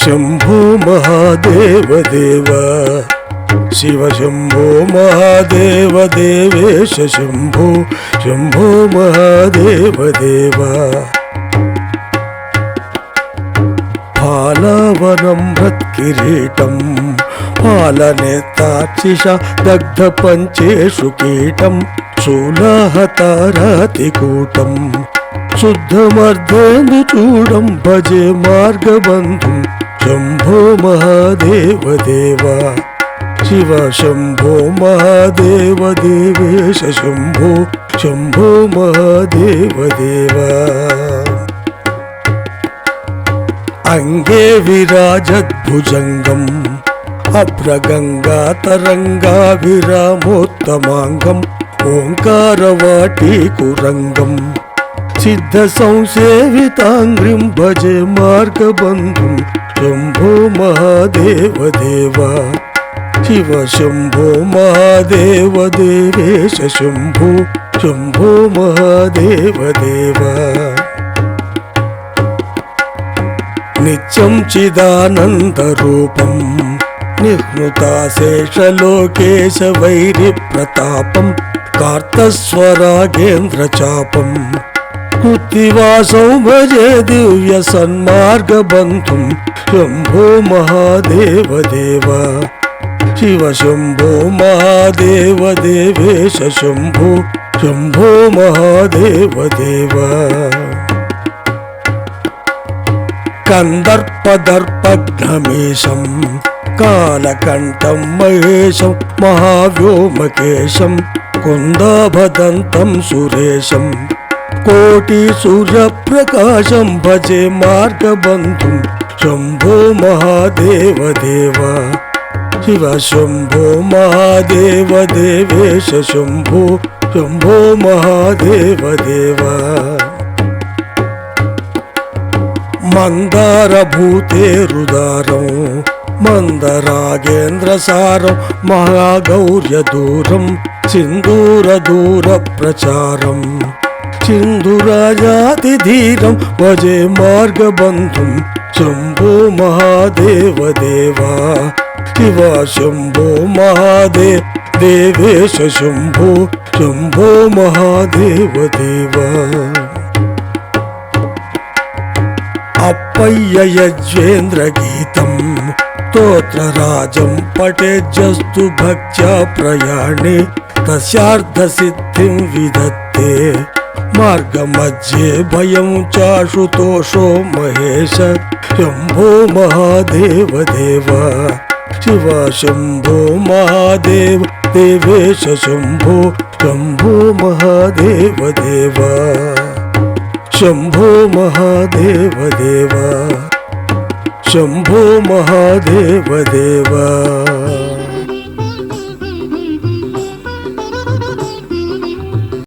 शंभो महादेव देव शिव शंभो महादेव देवेश शंभो शंभो महादेव देव फालवनं हृत्किरीटं फालनेताक्षिष दग्ध पंचेषु कीटं शूलहतारातिकूटं शुद्धमर्धेन्दुचूडं भजे मार्गबन्धुं शंभो महादेव देव शिव शंभो महादेव देवेश शंभो शंभो महादेव देव अंगे विराजद्भुजंगम् अभ्रगंगातरंगाभिरामोत्तमांगम् ओंकारवाटीकुरंगम् सिद्धसंसेवितांग्रिं भजे मार्गबन्धुं शंभो महादेव देव शिव शंभो महादेव देवेश शंभो शंभो महादेव देव नित्यं चिदानन्दरूपं निह्नुताशेषलोकेश वैरिप्रतापं कार्तस्वरागेन्द्रचापं कृत्तिवासं भजे दिव्यसन्मार्गबन्धुं शंभो महादेव देव शिव शंभो महादेव देवेश शंभो शंभो महादेव देव कंदर्पदर्पघ्नमेशं कालकण्ठं महेशं महाव्योमकेशं कुन्दाभदन्तं सुरेशं कोटिसूर्यप्रकाशं भजे मार्गबन्धुं शंभो महादेव देव शिव शंभो महादेव देवेश शंभो शंभो महादेव देव मन्दारभूतेरुदारं मन्दरागेन्द्रसारं महागौर्यदूरं सिन्दूरदूरप्रचारं सिन्धुराजातिधीरं भजे मार्गबन्धुं शंभो महादेव देव शिव शंभो महादेव देवेश शंभो शंभो महादेव देव अप्पय्य यज्वेन्द्रगीतं स्तोत्रराजं पठेज्जस्तु भक्त्या प्रयाणे तस्यार्धसिद्धिं विदत्ते मार्गमध्ये भयं चाशुतोषो महेश शंभो महादेव देव शिव शंभो महादेव देवेश शंभो शंभो महादेव देव शंभो महादेव देव शंभो महादेव देव।